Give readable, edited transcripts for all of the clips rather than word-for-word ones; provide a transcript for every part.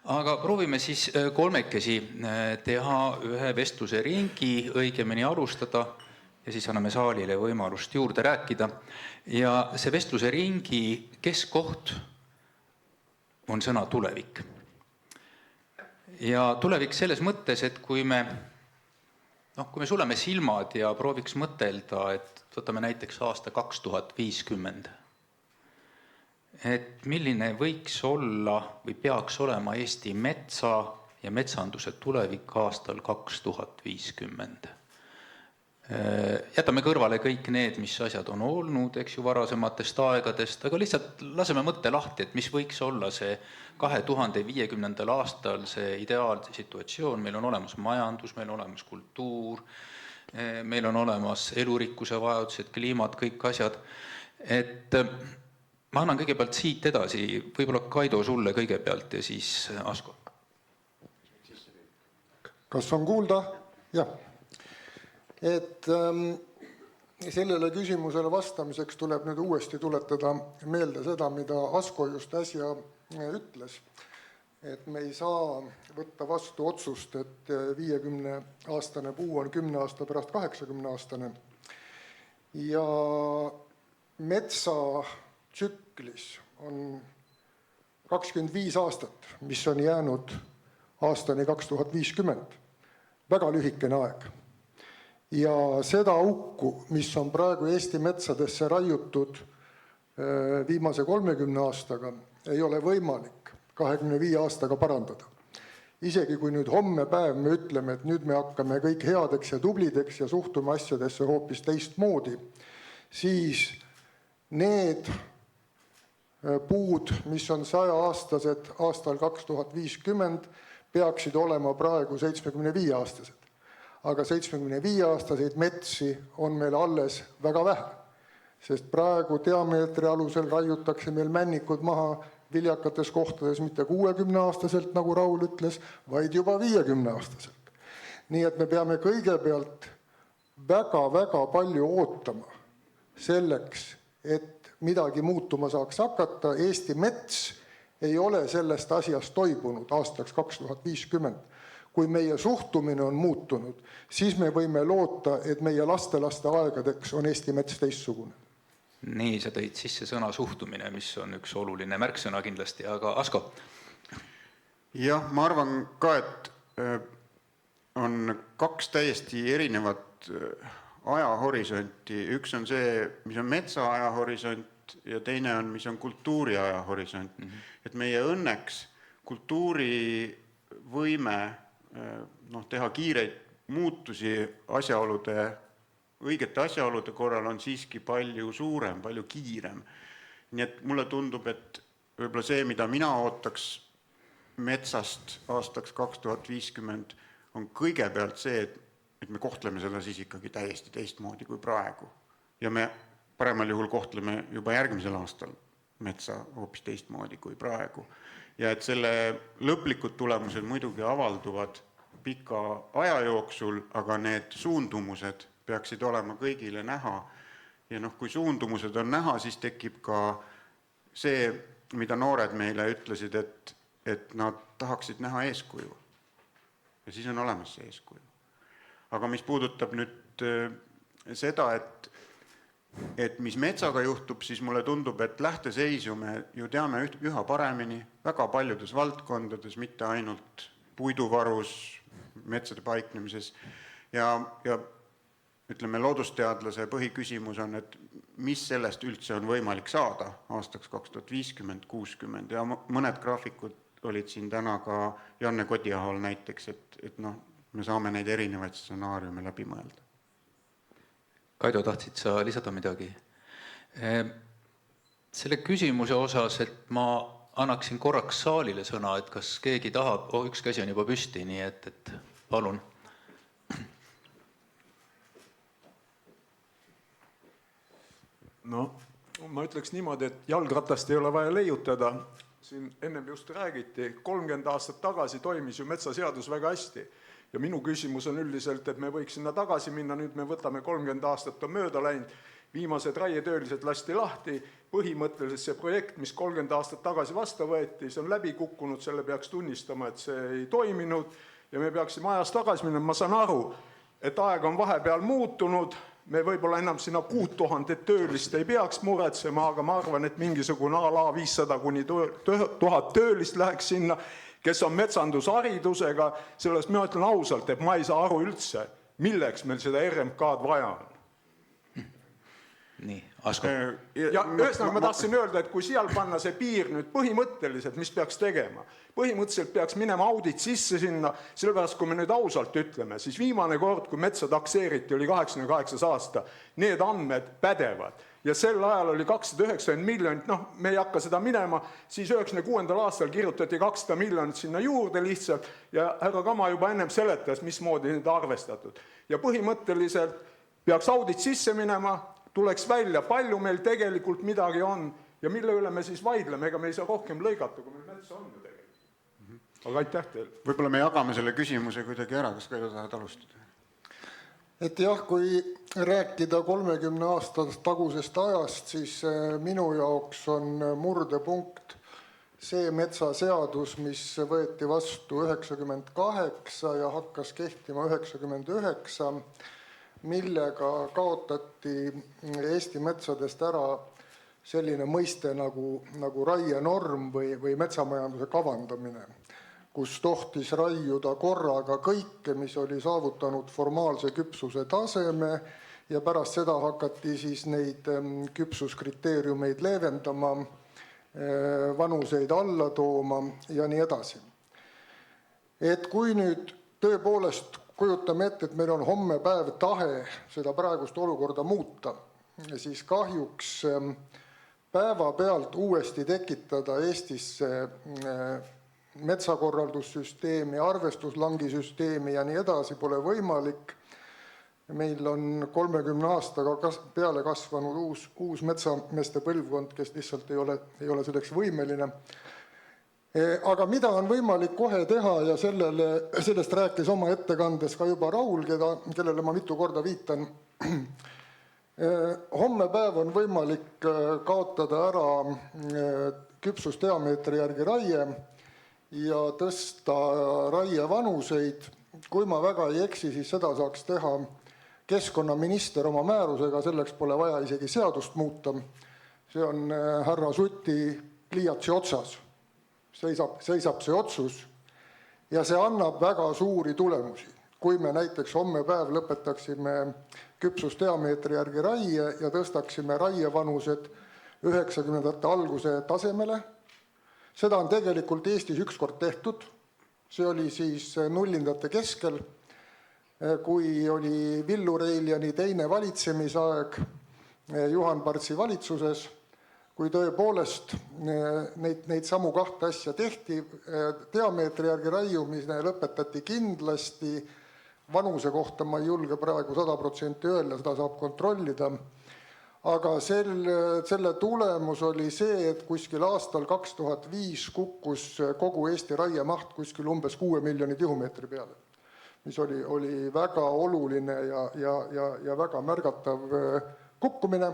Aga proovime siis kolmekesi teha ühe vestluse ringi, õigemini alustada ja siis anname saalile võimalust juurde rääkida. Ja see vestluse ringi keskkoht on sõna tulevik. Ja tulevik selles mõttes, et kui me suleme silmad ja prooviks mõtelda, et võtame näiteks aasta 2050, et milline võiks olla või peaks olema Eesti metsa ja metsanduse tulevik aastal 2050. Jätame kõrvale kõik need, mis asjad on olnud, eks ju, varasematest aegadest, aga lihtsalt laseme mõtte lahti, et mis võiks olla see 2050. aastal see ideaalsituatsioon. Meil on olemas majandus, meil on olemas kultuur, meil on olemas elurikkuse vajadused, kliimad, kõik asjad. Et ma annan kõigepealt siit edasi, võib-olla Kaido sulle kõigepealt ja siis Asko. Kas on kuulda? Jah. Et sellele küsimusele vastamiseks tuleb nüüd uuesti tuletada meelde seda, mida Asko just äsja ütles. Et me ei saa võtta vastu otsust, et 50-aastane puu on 10 aasta pärast 80-aastane. Ja metsa tsüklis on 25 aastat, mis on jäänud aastani 2050. Väga lühikene aeg. Ja seda aukku, mis on praegu Eesti metsadesse raiutud viimase 30 aastaga, ei ole võimalik 25 aastaga parandada. Isegi kui nüüd homme päev me ütleme, et nüüd me hakkame kõik headeks ja tublideks ja suhtume asjadesse hoopis teistmoodi, siis need puud, mis on 100-aastased aastal 2050, peaksid olema praegu 75-aastased. Aga 75-aastaseid metsi on meil alles väga vähe, sest praegu diameetri alusel raiutakse meil männikud maha viljakates kohtades mitte 60-aastaselt, nagu Raul ütles, vaid juba 50-aastaselt. Nii et me peame kõigepealt väga palju ootama selleks, et midagi muutuma saaks hakata. Eesti mets ei ole sellest asjast toibunud aastaks 2050. Kui meie suhtumine on muutunud, siis me võime loota, et meie lastelaste aegadeks on Eesti mets teistsugune. Nii, sa tõid sisse sõna suhtumine, mis on üks oluline märksõna kindlasti, aga Asko? Jah, ma arvan ka, et on kaks täiesti erinevat ajahorisonti. Üks on see, mis on metsa ajahorisont ja teine on, mis on kultuuri ajahorisont. Et meie õnneks kultuuri võime teha kiireid muutusi õigete asjaolude korral on siiski palju suurem, palju kiirem. Nii et mulle tundub, et võib-olla see, mida mina ootaks metsast aastaks 2050, on kõigepealt see, et me kohtleme seda siis ikkagi täiesti teistmoodi kui praegu. Ja me paremal juhul kohtleme juba järgmisel aastal metsa hoopis teistmoodi kui praegu. Ja et selle lõplikud tulemused muidugi avalduvad pika aja jooksul, aga need suundumused peaksid olema kõigile näha. Ja kui suundumused on näha, siis tekib ka see, mida noored meile ütlesid, et nad tahaksid näha eeskuju. Ja siis on olemas see eeskuju. Aga mis puudutab nüüd seda, et mis metsaga juhtub, siis mulle tundub, et lähteseisu me ju teame üha paremini väga paljudes valdkondades, mitte ainult puiduvarus, metsade paiknemises. Ja ütleme, loodusteadlase põhiküsimus on, et mis sellest üldse on võimalik saada aastaks 2050-60. Ja mõned graafikud olid siin täna ka Janne Kodiahal näiteks, et me saame neid erinevaid stsenaariume läbi mõelda. Kaido, tahtsid sa lisada midagi? Selle küsimuse osas, et ma annaksin korraks saalile sõna, et kas keegi tahab, üks käsi on juba püsti, nii et palun. No, ma ütleks niimoodi, et jalgratast ei ole vaja leiutada. Siin ennem just räägiti, 30 aastat tagasi toimis ju metsaseadus väga hästi. Ja minu küsimus on üldiselt, et me võiks sinna tagasi minna, nüüd me võtame 30 aastat on mööda läinud viimased raietöölised lasti lahti, põhimõtteliselt see projekt, mis 30 aastat tagasi vastu võeti, see on läbi kukkunud, selle peaks tunnistama, et see ei toiminud ja me peaksime ajas tagasi minema. Ma saan aru, et aeg on vahepeal muutunud, me võib-olla enam sinna 6000 töölist ei peaks muretsema, aga ma arvan, et mingisugune ala 500 kuni 1000 töölist läheks sinna, kes on metsandusharidusega, sellest ma ütlen ausalt, et ma ei saa aru üldse, milleks meil seda RMK-d vaja on. Nii, Asko. Ja ühesõnaga ma tahtsin öelda, et kui seal panna see piir nüüd põhimõtteliselt, mis peaks tegema? Põhimõtteliselt peaks minema audit sisse sinna, sellepärast kui me nüüd ausalt ütleme, siis viimane kord, kui metsa takseeriti, oli 88 aasta. Need andmed pädevad. Ja sel ajal oli 290 miljonit, me ei hakka seda minema, siis 96. aastal kirjutati 200 miljonit sinna juurde lihtsalt ja härra Kama juba ennem seletas, mismoodi need arvestatud. Ja põhimõtteliselt peaks audit sisse minema, tuleks välja, palju meil tegelikult midagi on ja mille üle me siis vaidleme, ega me ei saa rohkem lõigata, kui meil metsa on ju tegelikult. Aga aitäh teile. Võib-olla me jagame selle küsimuse kuidagi ära, kas ka tahad alustada? Et jah, kui rääkida 30 aastast tagusest ajast, siis minu jaoks on murdepunkt see metsaseadus, mis võeti vastu 98 ja hakkas kehtima 99, millega kaotati Eesti metsadest ära selline mõiste nagu raienorm või metsamajanduse kavandamine, kus tohtis raiuda korraga kõike, mis oli saavutanud formaalse küpsuse taseme ja pärast seda hakati siis neid küpsuskriteeriumeid leevendama, vanuseid alla tooma ja nii edasi. Et kui nüüd tõepoolest kujutame ette, et meil on homme päev tahe seda praegust olukorda muuta, siis kahjuks päevapealt uuesti tekitada Eestisse metsakorraldussüsteemi, arvestuslangisüsteemi ja nii edasi pole võimalik. Meil on 30 aastaga peale kasvanud uus metsameeste põlvkond, kes lihtsalt ei ole selleks võimeline. Aga mida on võimalik kohe teha ja sellest rääkis oma ettekandes ka juba Raul, kellele ma mitu korda viitan. Homme päev on võimalik kaotada ära küpsusdiameetri järgi raie ja tõsta raievanuseid. Kui ma väga ei eksi, siis seda saaks teha keskkonnaminister oma määrusega, selleks pole vaja isegi seadust muuta. See on härra Suti pliiatsi otsas. Seisab see otsus ja see annab väga suuri tulemusi. Kui me näiteks homme päev lõpetaksime küpsusdiameetri järgi raie ja tõstaksime raievanused 90. alguse tasemele, seda on tegelikult Eestis ükskord tehtud, see oli siis nullindate keskel, kui oli Villu Reiljani teine valitsemisaeg Juhan Partsi valitsuses, kui tõepoolest neid samu kahte asja tehti, diameetri järgi raiumine lõpetati kindlasti, vanuse kohta ma ei julge praegu 100% öelda, seda saab kontrollida, aga selle tulemus oli see, et kuskil aastal 2005 kukkus kogu Eesti raiemaht kuskil umbes 6 miljoni tihumeetri peale, mis oli väga oluline ja väga märgatav kukkumine.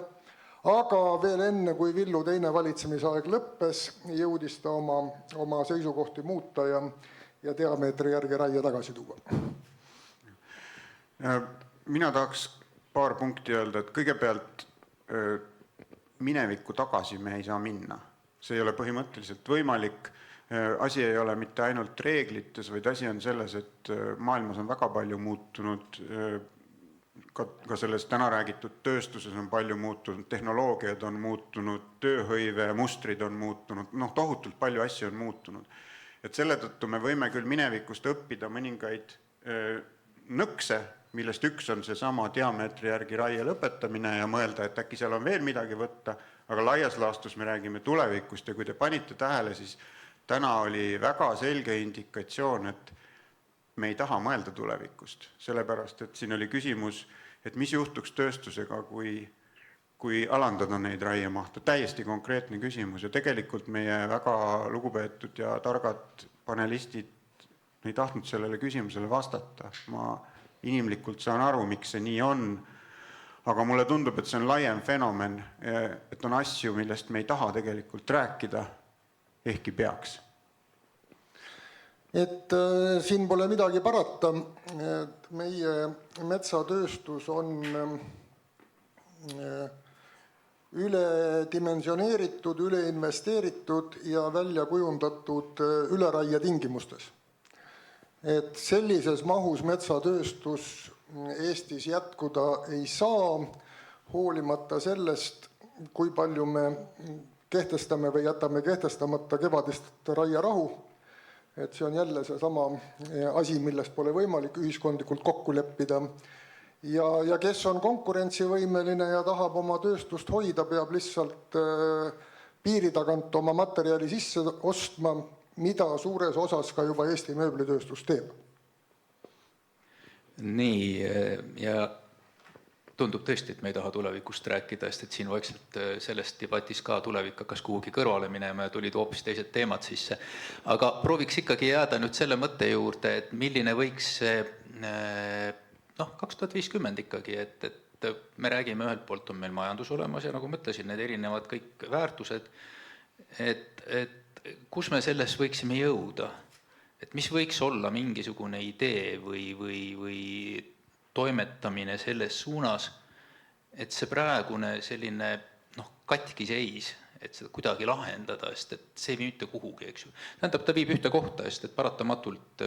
Aga veel enne, kui Villu teine valitsemisaeg lõppes, jõudis ta oma seisukohti muuta ja diameetri järgi raie tagasi tuua. Mina tahaks paar punkti öelda, et kõigepealt minevikku tagasi me ei saa minna. See ei ole põhimõtteliselt võimalik. Asi ei ole mitte ainult reeglites, vaid asi on selles, et maailmas on väga palju muutunud, ka selles täna räägitud tööstuses on palju muutunud, tehnoloogiad on muutunud, tööhõive mustrid on muutunud, tohutult palju asju on muutunud. Et selle tõttu me võime küll minevikust õppida mõningaid nõkse, millest üks on see sama diameetri järgi raie lõpetamine ja mõelda, et äkki seal on veel midagi võtta, aga laias laastus me räägime tulevikust ja kui te panite tähele, siis täna oli väga selge indikatsioon, et me ei taha mõelda tulevikust, sellepärast, et siin oli küsimus, et mis juhtuks tööstusega, kui alandada neid raiemahte. Täiesti konkreetne küsimus ja tegelikult meie väga lugupeetud ja targad panelistid ei tahtnud sellele küsimusele vastata. Ma inimlikult saan aru, miks see nii on, aga mulle tundub, et see on laiem fenomen, et on asju, millest me ei taha tegelikult rääkida, ehkki peaks. Et siin pole midagi parata, et meie metsatööstus on üledimensioneeritud, üleinvesteeritud ja välja kujundatud üleraie tingimustes. Et sellises mahus metsatööstus Eestis jätkuda ei saa, hoolimata sellest, kui palju me kehtestame või jätame kehtestamata kevadist raierahu. Et see on jälle see sama asi, millest pole võimalik ühiskondlikult kokku leppida. Ja kes on konkurentsivõimeline ja tahab oma tööstust hoida, peab lihtsalt piiri tagant oma materjali sisse ostma, mida suures osas ka juba Eesti mööblitööstus teeb. Nii, ja tundub tõesti, et me ei taha tulevikust rääkida, sest et siin vaikselt sellest debatis ka tulevik hakkas kuhugi kõrvale minema ja tulid hoopis teised teemad sisse. Aga prooviks ikkagi jääda nüüd selle mõtte juurde, et milline võiks see 2050 ikkagi, et me räägime ühelt poolt on meil majandus olemas ja nagu ma ütlesin, need erinevad kõik väärtused, et kus me selles võiksime jõuda, et mis võiks olla mingisugune idee või toimetamine selles suunas, et see praegune selline katkiseis, et seda kuidagi lahendada, sest et see ei vii mitte kuhugi, eks ju. Tähendab, ta viib ühte kohta, sest et paratamatult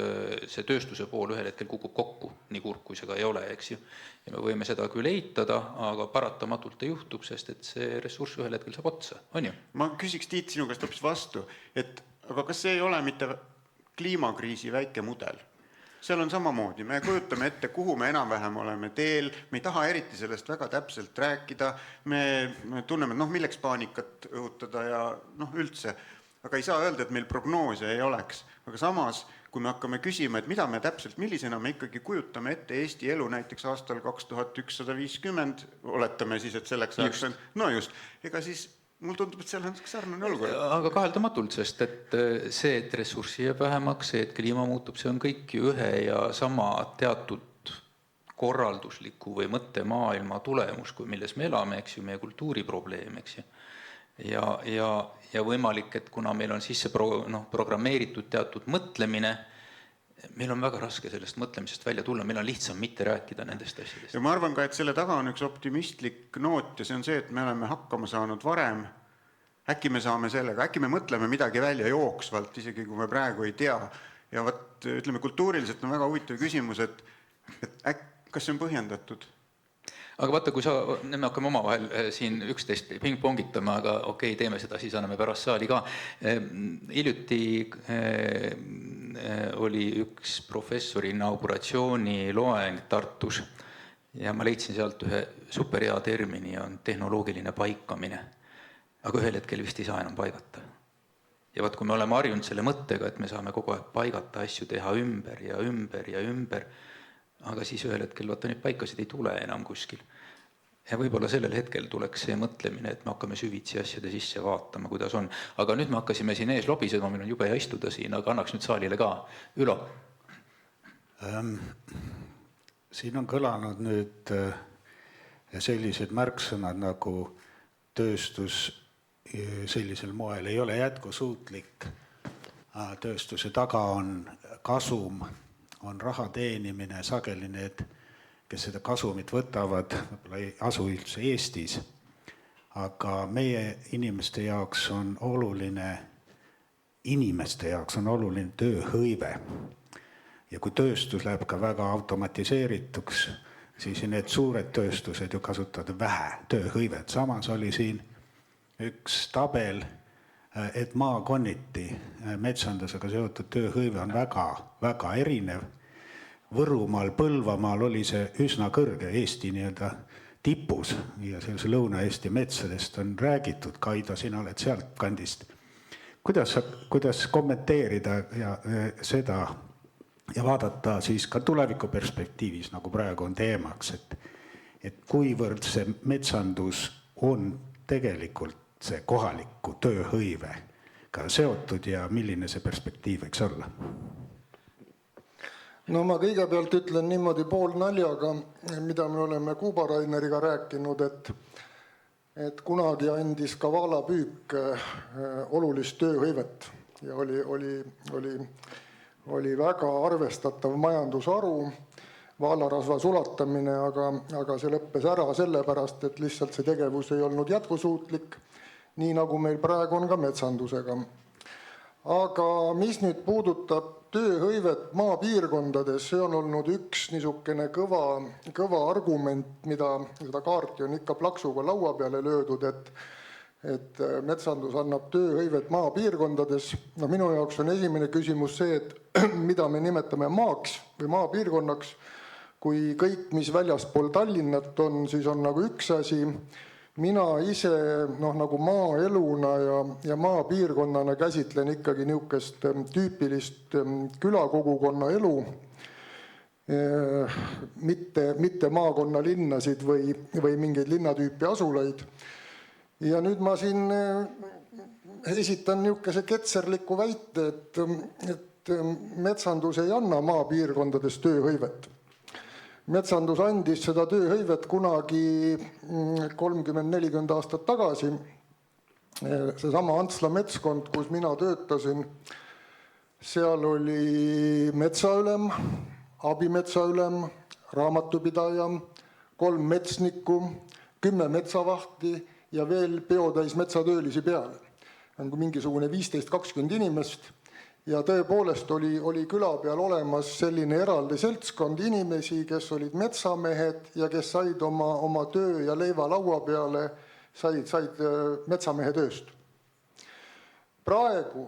see tööstuse pool ühel hetkel kukub kokku, nii kurb kui see ka ei ole, eks ju. Ja me võime seda küll eitada, aga paratamatult ei juhtub, sest et see ressurss ühel hetkel saab otsa, on ju? Ma küsiks Tiit sinu käest hoopis vastu, aga kas see ei ole mitte kliimakriisi väike mudel? Seal on samamoodi, me kujutame ette, kuhu me enam-vähem oleme teel, me ei taha eriti sellest väga täpselt rääkida, me tunneme, et milleks paanikat õhutada ja üldse, aga ei saa öelda, et meil prognoose ei oleks. Aga samas, kui me hakkame küsima, et mida me täpselt, millisena me ikkagi kujutame ette Eesti elu näiteks aastal 2150, oletame siis, et selleks ajaks on, ega siis mul tundub, et seal on sarnane olukord. Aga kaheldamatult, sest et see, et ressurssi jääb vähemaks, see, et kliima muutub, see on kõik ju ühe ja sama teatud korraldusliku või mõttemaailma tulemus, kui milles me elame, eks ju, meie kultuuriprobleem, eks ju. Ja võimalik, et kuna meil on sisse programmeeritud teatud mõtlemine, meil on väga raske sellest mõtlemisest välja tulla, meil on lihtsam mitte rääkida nendest asjadest. Ja ma arvan ka, et selle taga on üks optimistlik noot ja see on see, et me oleme hakkama saanud varem. Äkki me saame sellega, äkki me mõtleme midagi välja jooksvalt, isegi kui me praegu ei tea. Ja ütleme, kultuuriliselt on väga huvitav küsimus, et kas see on põhjendatud? Aga vaata, kui me hakkame omavahel siin üksteist pingpongitama, aga okei, teeme seda, siis anname pärast saali ka. Hiljuti oli üks professori inauguratsiooni loeng Tartus ja ma leidsin sealt ühe superhea termini, on tehnoloogiline paikamine. Aga ühel hetkel vist ei saa enam paigata. Ja kui me oleme harjunud selle mõttega, et me saame kogu aeg paigata asju, teha ümber ja ümber ja ümber, aga siis ühel hetkel neid paikasid ei tule enam kuskil. Ja võib-olla sellel hetkel tuleks see mõtlemine, et me hakkame süvitsi asjade sisse vaatama, kuidas on. Aga nüüd me hakkasime siin ees lobisema, meil on jube ja istuda siin, aga annaks nüüd saalile ka. Ülo? Siin on kõlanud nüüd sellised märksõnad nagu tööstus sellisel moel ei ole jätkusuutlik. Tööstuse taga on kasum, on raha teenimine, sageli need, kes seda kasumit võtavad, võib-olla ei asu üldse Eestis, aga meie inimeste jaoks on oluline tööhõive. Ja kui tööstus läheb ka väga automatiseerituks, siis need suured tööstused ju kasutavad vähe tööhõivet. Samas oli siin üks tabel, et maakonniti metsandusega seotud tööhõive on väga, väga erinev. Võrumaal, Põlvamaal oli see üsna kõrge Eesti tipus ja sellise Lõuna-Eesti metsadest on räägitud. Kaido, sina oled sealt kandist. Kuidas kommenteerida seda ja vaadata siis ka tuleviku perspektiivis, nagu praegu on teemaks, et kuivõrd see metsandus on tegelikult see kohaliku tööhõive ka seotud ja milline see perspektiiv võiks olla? No ma kõigepealt ütlen niimoodi poolnaljaga, mida me oleme Kuuba Raineriga rääkinud, et kunagi andis ka vaalapüük olulist tööhõivet ja oli väga arvestatav majandusharu, vaalarasva sulatamine, aga see lõppes ära sellepärast, et lihtsalt see tegevus ei olnud jätkusuutlik, nii nagu meil praegu on ka metsandusega. Aga mis nüüd puudutab tööhõivet maapiirkondades, see on olnud üks niisugune kõva argument, mida seda kaarti on ikka plaksuga laua peale löödud, et metsandus annab tööhõivet maapiirkondades. No minu jaoks on esimene küsimus see, et mida me nimetame maaks või maapiirkonnaks. Kui kõik, mis väljaspool Tallinnat on, siis on nagu üks asi. Mina ise nagu maaeluna ja maapiirkonnana käsitlen ikkagi niisugust tüüpilist külakogukonna elu, mitte maakonna-linnasid või mingeid linnatüüpi asulaid. Ja nüüd ma siin esitan niisuguse ketserliku väite, et metsandus ei anna maapiirkondades tööhõivet. Metsandus andis seda tööhõivet kunagi 30-40 aastat tagasi. Seesama Antsla metskond, kus mina töötasin, seal oli metsaülem, abimetsaülem, raamatupidaja, 3 metsnikku, 10 metsavahti ja veel peotäis metsatöölisi peale. Mingisugune 15-20 inimest. Ja tõepoolest oli küla peal olemas selline eraldi seltskond inimesi, kes olid metsamehed ja kes said oma töö ja leiva laua peale, said metsamehe tööst. Praegu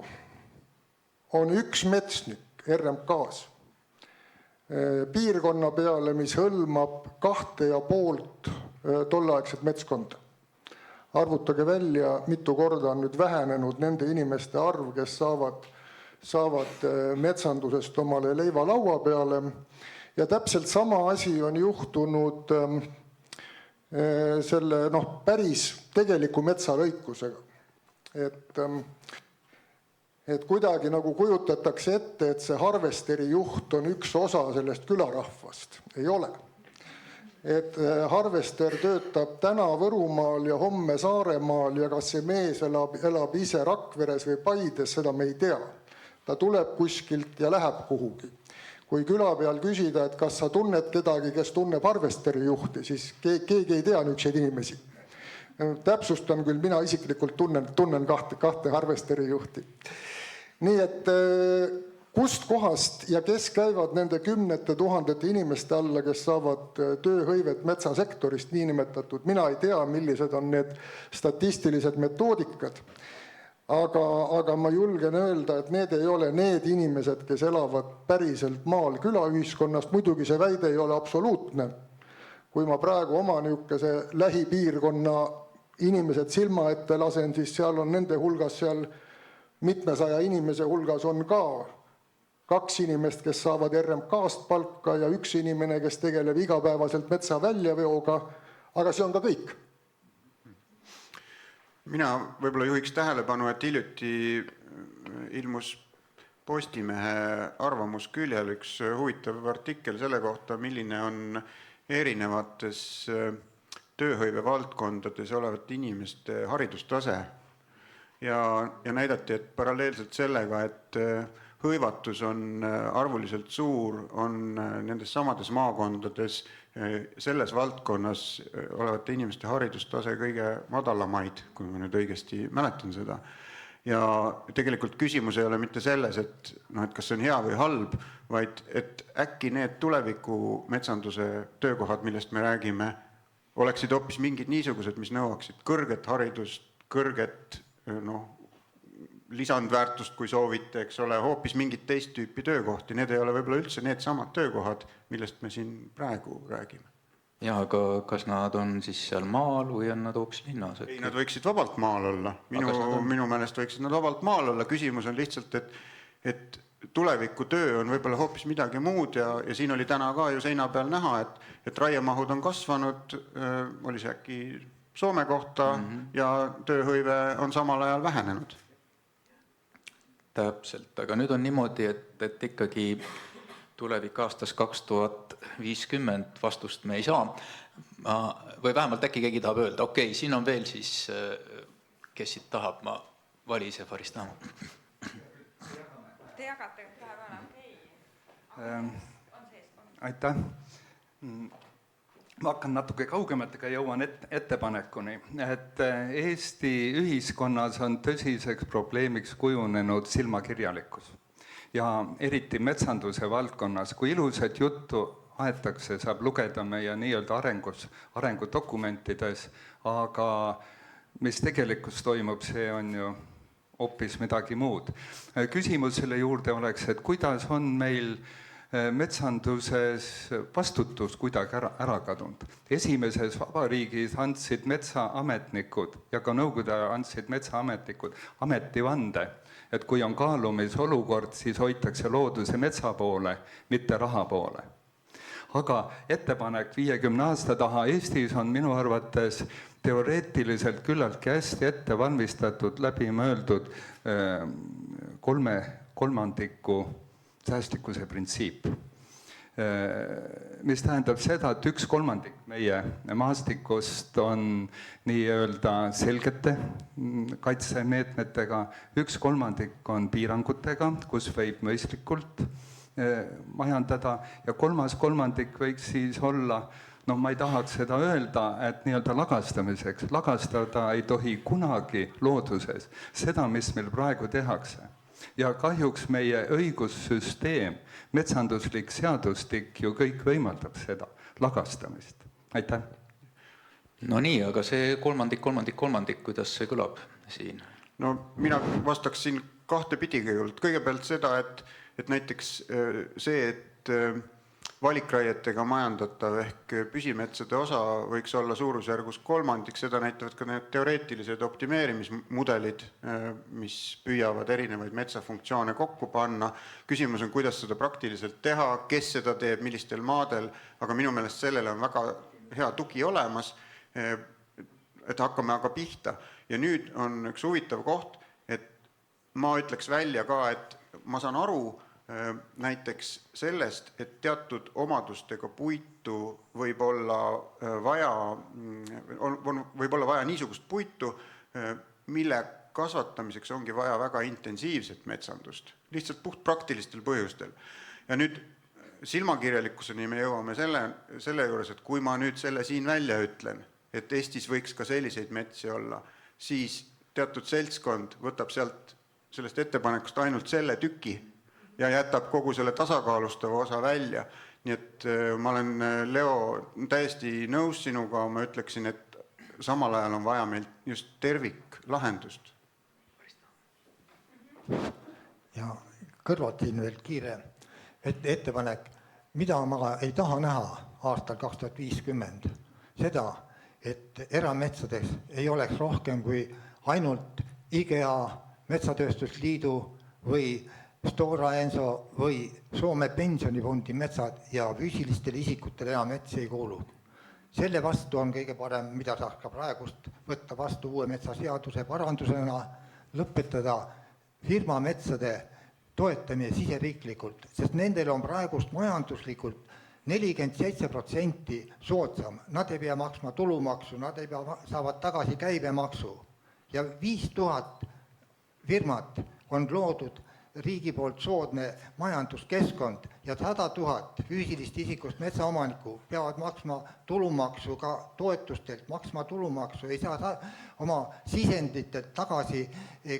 on üks metsnik RMK-s piirkonna peale, mis hõlmab 2,5 tolleaegset metskonda. Arvutage välja, mitu korda on nüüd vähenenud nende inimeste arv, kes saavad metsandusest omale leiva laua peale. Ja täpselt sama asi on juhtunud selle päris tegeliku metsarõikusega. Et kuidagi nagu kujutatakse ette, et see harvesteri juht on üks osa sellest külarahvast. Ei ole. Et harvester töötab täna Võrumaal ja homme Saaremaal ja kas see mees elab ise Rakveres või Paides, seda me ei tea. Ta tuleb kuskilt ja läheb kuhugi. Kui küla peal küsida, et kas sa tunned kedagi, kes tunneb harvesteri juhti, siis keegi ei tea niisuguseid inimesi. Täpsustan küll, mina isiklikult tunnen kahte harvesteri juhti. Nii et kust kohast ja kes käivad nende 10 000 inimeste alla, kes saavad tööhõivet metsasektorist niinimetatud, mina ei tea, millised on need statistilised metoodikad. Aga ma julgen öelda, et need ei ole need inimesed, kes elavad päriselt maal külaühiskonnast. Muidugi see väide ei ole absoluutne. Kui ma praegu oma niisuguse lähipiirkonna inimesed silma ette lasen, siis seal on nende hulgas, seal mitmesaja inimese hulgas on ka 2 inimest, kes saavad RMK-st palka ja 1 inimene, kes tegeleb igapäevaselt metsa väljaveoga, aga see on ka kõik. Mina võib-olla juhiks tähelepanu, et hiljuti ilmus Postimehe arvamusküljel üks huvitav artikkel selle kohta, milline on erinevates tööhõive valdkondades olevate inimeste haridustase. Ja näidati, et paralleelselt sellega, et hõivatus on arvuliselt suur, on nendes samades maakondades selles valdkonnas olevate inimeste haridustase kõige madalamaid, kui ma nüüd õigesti mäletan seda. Ja tegelikult küsimus ei ole mitte selles, et kas see on hea või halb, vaid et äkki need tuleviku metsanduse töökohad, millest me räägime, oleksid hoopis mingid niisugused, mis nõuaksid kõrget haridust, kõrget lisandväärtust, kui soovite, eks ole, hoopis mingit teist tüüpi töökohti. Need ei ole võib-olla üldse need samad töökohad, millest me siin praegu räägime. Ja, aga kas nad on siis seal maal või on nad hoopis linnas? Ei, nad võiksid vabalt maal olla. Minu meelest võiksid nad vabalt maal olla. Küsimus on lihtsalt, et tuleviku töö on võib-olla hoopis midagi muud ja siin oli täna ka ju seina peal näha, et raiemahud on kasvanud, oli see äkki Soome kohta ja tööhõive on samal ajal vähenenud. Täpselt, aga nüüd on niimoodi, et ikkagi tulevik aastast 2050, vastust me ei saa. Või vähemalt äkki keegi tahab öelda, okei, siin on veel siis, kes siit tahab, ma valise Farista. Te jagate päeva. Aitäh. Ma hakkan natuke kaugemalt, aga jõuan ettepanekuni, et Eesti ühiskonnas on tõsiseks probleemiks kujunenud silmakirjalikkus. Ja eriti metsanduse valdkonnas, kui ilusat juttu aetakse, saab lugeda meie nii-öelda arengudokumentides, aga mis tegelikult toimub, see on ju hoopis midagi muud. Küsimus selle juurde oleks, et kuidas on meil metsanduses vastutus kuidagi ära kadunud. Esimeses vabariigis andsid metsaametnikud ja ka nõukogude andsid metsaametnikud ametivande, et kui on kaalumisolukord, siis hoitakse looduse metsa poole, mitte raha poole. Aga ettepanek 50 aasta taha Eestis on minu arvates teoreetiliselt küllaltki hästi ette valmistatud, läbimõeldud 3/3 säästlikkuse printsiip, mis tähendab seda, et 1/3 meie maastikust on nii-öelda selgete kaitsemeetmetega, 1/3 on piirangutega, kus võib mõistlikult majandada ja 3/3 võiks siis olla, ma ei tahaks seda öelda, et nii-öelda lagastamiseks. Lagastada ei tohi kunagi looduses seda, mis meil praegu tehakse. Ja kahjuks meie õigussüsteem, metsanduslik seadustik ju kõik võimaldab seda lagastamist. Aitäh. No nii, aga see 3/3, kuidas see kõlab siin? No mina vastaks siin kahte pidi kõigepealt. Kõigepealt seda, et näiteks see, et valikraietega majandatav ehk püsimetsade osa võiks olla suurusjärgus 1/3, seda näitavad ka need teoreetilised optimeerimismudelid, mis püüavad erinevaid metsafunktsioone kokku panna. Küsimus on, kuidas seda praktiliselt teha, kes seda teeb, millistel maadel, aga minu meelest sellele on väga hea tugi olemas, et hakkame aga pihta. Ja nüüd on üks huvitav koht, et ma ütleks välja ka, et ma saan aru näiteks sellest, et teatud omadustega puitu võib olla vaja niisugust puitu, mille kasvatamiseks ongi vaja väga intensiivset metsandust, lihtsalt puht praktilistel põhjustel. Ja nüüd silmakirjalikkuseni me jõuame selle juures, et kui ma nüüd selle siin välja ütlen, et Eestis võiks ka selliseid metsi olla, siis teatud seltskond võtab sellest ettepanekust ainult selle tüki ja jätab kogu selle tasakaalustava osa välja. Nii et ma olen, Leo, täiesti nõus sinuga, ma ütleksin, et samal ajal on vaja meil just terviklahendust. Ja kõrvalt siin veel kiire ettepanek, mida ma ei taha näha aastal 2050, seda, et erametsades ei oleks rohkem kui ainult IGA, Metsatööstusliidu või Stora Enso või Soome pensionifondi metsad ja füüsilistele isikutele eramets ei kuulu. Selle vastu on kõige parem, mida saaks ka praegust võtta vastu uue metsaseaduse parandusena, lõpetada firmametsade toetamine siseriiklikult, sest nendel on praegust majanduslikult 47% soodsam. Nad ei pea maksma tulumaksu, nad ei pea, saavad tagasi käibemaksu ja 5000 firmat on loodud riigi poolt soodne majanduskeskkond ja 100 000 füüsilist isikust metsaomanikku peavad maksma tulumaksu, ka toetustelt maksma tulumaksu, ei saa oma sisenditelt tagasi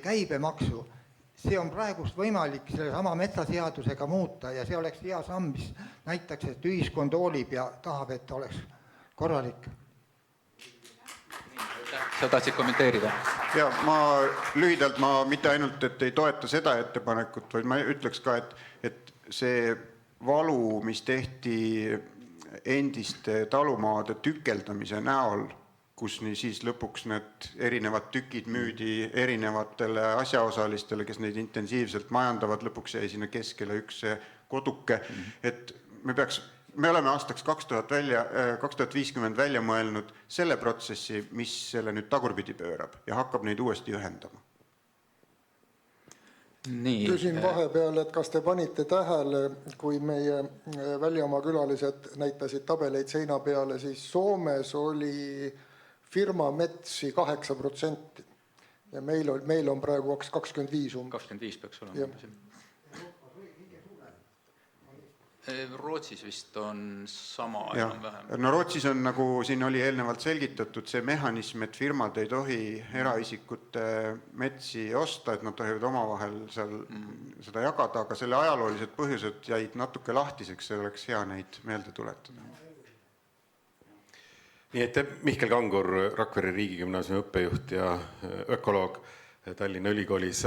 käibemaksu. See on praegust võimalik selle sama metsaseadusega muuta ja see oleks hea samm, mis näitaks, et ühiskond hoolib ja tahab, et oleks korralik. Sa tahtsid kommenteerida? Ja lühidalt ma mitte ainult, et ei toeta seda ettepanekut, vaid ma ütleks ka, et see valu, mis tehti endiste talumaade tükeldamise näol, kus nii siis lõpuks need erinevad tükid müüdi erinevatele asjaosalistele, kes neid intensiivselt majandavad, lõpuks jäi sinna keskele üks koduke, et me oleme aastaks 2050 välja mõelnud selle protsessi, mis selle nüüd tagurpidi pöörab ja hakkab neid uuesti ühendama. Nii, küsin vahepeal, et kas te panite tähele, kui meie väljamaa külalised näitasid tabeleid seina peale, siis Soomes oli firma metsi 8% ja meil on praegu 25 umbes. 25 peaks olema. Jah. Rootsis vist on sama Ja. enam-vähem. No Rootsis on, nagu siin oli eelnevalt selgitatud, see mehhanism, et firmad ei tohi eraisikute metsi osta, et nad tohivad omavahel seal seda jagada, aga selle ajaloolised põhjused jäid natuke lahtiseks, see oleks hea neid meelde tuletada. Nii et Mihkel Kangur, Rakvere Riigigümnaasiumi õppejuht ja ökoloog Tallinna Ülikoolis.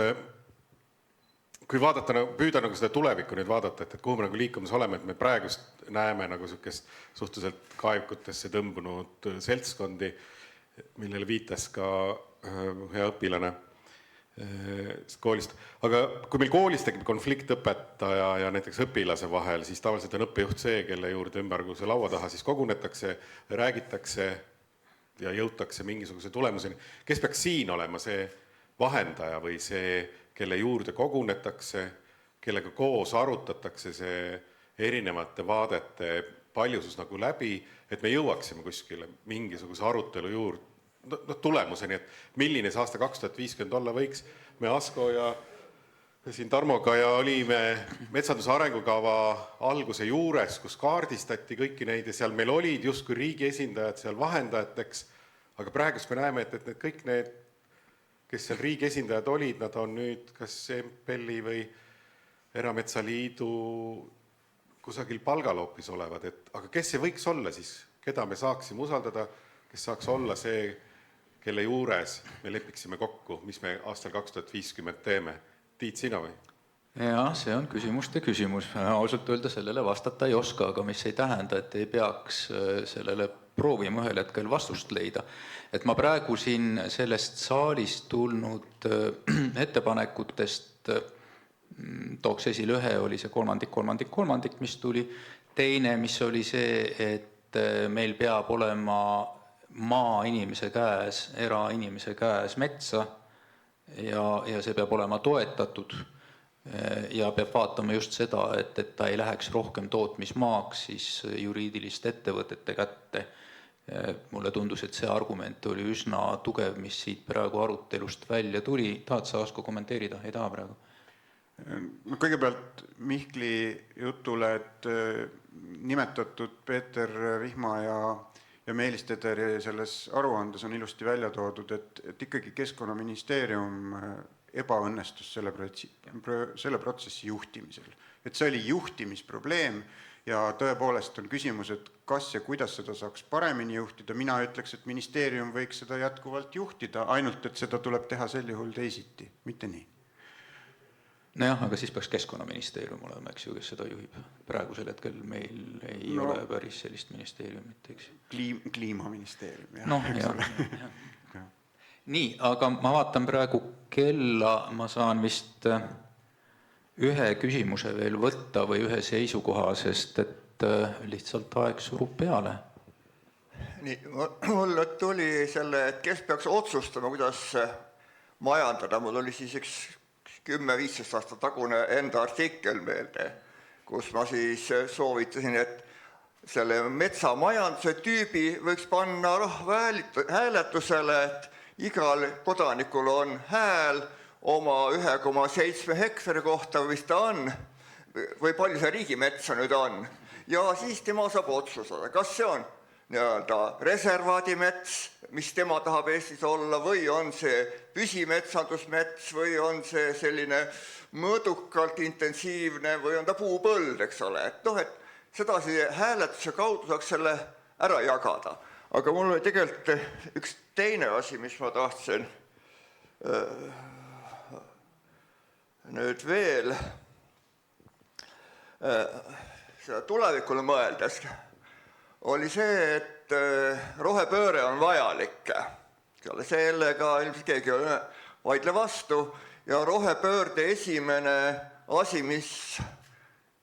Kui vaadata, püüda seda tulevikku nüüd vaadata, et kuhu me liikumas oleme, et me praegust näeme sukest suhteliselt kaevkutesse tõmbunud seltskondi, millele viitas ka hea õpilane koolist. Aga kui meil koolis tekib konflikt õpetaja ja näiteks õpilase vahel, siis tavaliselt on õppejuht see, kelle juurde ümberguse laua taha siis kogunetakse, räägitakse ja jõutakse mingisuguse tulemuseni. Kes peaks siin olema see vahendaja või see, kelle juurde kogunetakse, kellega koos arutatakse see erinevate vaadete paljusus läbi, et me jõuaksime kuskile mingisuguse arutelu juurde tulemuseni, et milline see aasta 2050 olla võiks. Me Asko ja siin Tarmoga ja olime metsanduse arengukava alguse juures, kus kaardistati kõiki neid ja seal meil olid justkui riigi esindajad seal vahendajateks, aga praegust me näeme, et need kõik need, kes seal riigi esindajad olid, nad on nüüd kas MPL-i või Erametsaliidu kusagil palgal hoopis olevad, aga kes see võiks olla siis, keda me saaksime usaldada, kes saaks olla see, kelle juures me lepiksime kokku, mis me aastal 2050 teeme. Tiit, sina või? Ja, see on küsimuste küsimus. Ausalt öelda sellele vastata ei oska, aga mis ei tähenda, et ei peaks sellele proovima ühel hetkel vastust leida. Et ma praegu siin sellest saalist tulnud ettepanekutest tooks esile ühe, oli see kolmandik, mis tuli. Teine, mis oli see, et meil peab olema maainimese käes, erainimese käes metsa ja see peab olema toetatud ja peab vaatama just seda, et ta ei läheks rohkem tootmismaaks siis juriidiliste ettevõtete kätte. Mulle tundus, et see argument oli üsna tugev, mis siit praegu arutelust välja tuli. Tahad sa, Asko, kommenteerida? Ei taha praegu? Kõigepealt Mihkli jutule, et nimetatud Peeter Vihma ja Meelis Tederi selles aruandes on ilusti välja toodud, et ikkagi Keskkonnaministeerium ebaõnnestus selle protsessi juhtimisel. Et see oli juhtimisprobleem ja tõepoolest on küsimus, et kas ja kuidas seda saaks paremini juhtida. Mina ütleks, et ministeerium võiks seda jätkuvalt juhtida, ainult et seda tuleb teha sel juhul teisiti, mitte nii. Nojah, aga siis peaks Keskkonnaministeerium olema, eks ju, kes seda juhib. Praegusel hetkel meil ei ole päris sellist ministeeriumit, eks ju. Kliimaministeerium, jah. No, jah. Nii, aga ma vaatan praegu kella, ma saan vist ühe küsimuse veel võtta või ühe seisukoha, sest et lihtsalt aeg surub peale. Nii, mul tuli selle, et kes peaks otsustama, kuidas majandada. Mul oli siis üks 10-15 aasta tagune enda artikkel meelde, kus ma siis soovitasin, et selle metsamajanduse tüübi võiks panna hääletusele, et igal kodanikul on hääl oma 1,7 hektari kohta, mis ta on, või palju see riigimetsa nüüd on. Ja siis tema saab otsustada, kas see on reservaadimets, mis tema tahab Eestis olla, või on see püsimetsandusmets, või on see selline mõõdukalt intensiivne, või on ta puupõld, eks ole. Et sedasi hääletuse kaudu saaks selle ära jagada. Aga mul oli tegelikult üks teine asi, mis ma tahtsin nüüd veel seda tulevikule mõeldes, oli see, et rohepööre on vajalik. Sellega ilmselt keegi ei vaidle vastu ja rohepöörde esimene asi, mis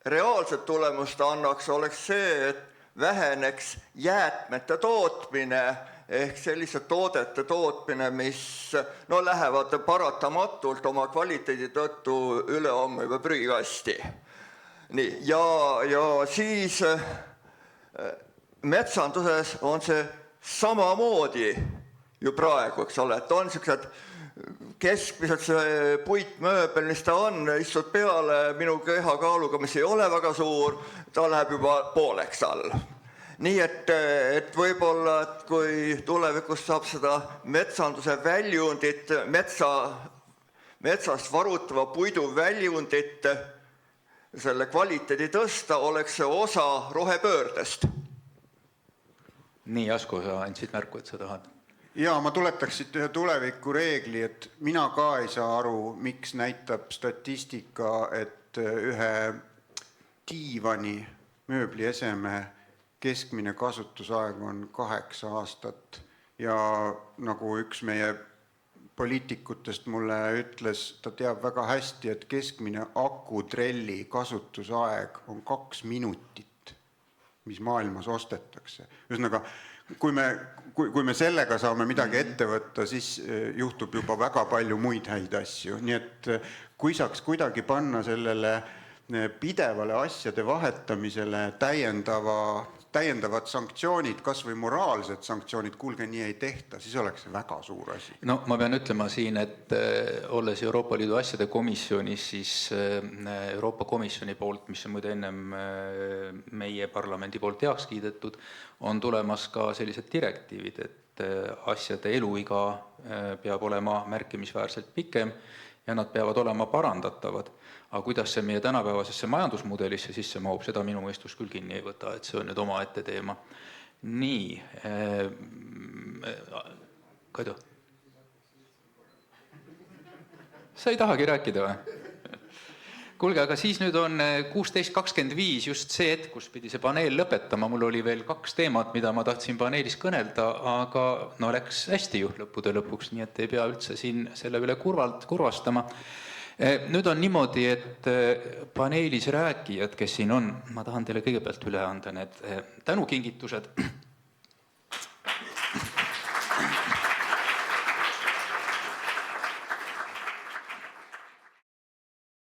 reaalset tulemust annaks, oleks see, et väheneks jäätmete tootmine ehk selliste toodete tootmine, mis lähevad paratamatult oma kvaliteedi tõttu ülehomme juba prügikasti. Nii, ja siis metsanduses on see samamoodi ju praegu, eks ole, et on sellised keskmiselt see puitmööbel, mis ta on, istud peale minu kehakaaluga, mis ei ole väga suur, ta läheb juba pooleks all. Nii et võib-olla, et kui tulevikus saab seda metsanduse väljundit, metsast varutava puidu väljundit, selle kvaliteedi tõsta, oleks see osa rohepöördest. Nii, Asko, sa andsid märku, et sa tahad. Jaa, ma tuletaks siit ühe tuleviku reegli, et mina ka ei saa aru, miks näitab statistika, et ühe diivani mööblieseme keskmine kasutusaeg on 8 aastat ja nagu üks meie poliitikutest mulle ütles, ta teab väga hästi, et keskmine akutrelli kasutusaeg on 2 minutit, mis maailmas ostetakse. Ühesõnaga, kui me sellega saame midagi ette võtta, siis juhtub juba väga palju muid häid asju. Nii et kui saaks kuidagi panna sellele pidevale asjade vahetamisele täiendavad sanktsioonid, kas või moraalsed sanktsioonid, kuulge, nii ei tehta, siis oleks see väga suur asi. No ma pean ütlema siin, et olles Euroopa Liidu asjade komisjonis, siis Euroopa Komisjoni poolt, mis on muide ennem meie parlamendi poolt heaks kiidetud, on tulemas ka sellised direktiivid, et asjade eluiga peab olema märkimisväärselt pikem ja nad peavad olema parandatavad. Aga kuidas see meie tänapäevasesse majandusmudelisse sisse mahub, seda minu mõistus küll kinni ei võta, et see on nüüd oma ette teema. Nii, Kaido? Sa ei tahagi rääkida või? Kuulge, aga siis nüüd on 16.25 just see hetk, kus pidi see paneel lõpetama. Mul oli veel 2 teemat, mida ma tahtsin paneelis kõnelda, aga no läks hästi ju lõppude lõpuks, nii et ei pea üldse siin selle üle kurvastama. Nüüd on niimoodi, et paneelis rääkijad, kes siin on, ma tahan teile kõigepealt üle anda need tänukingitused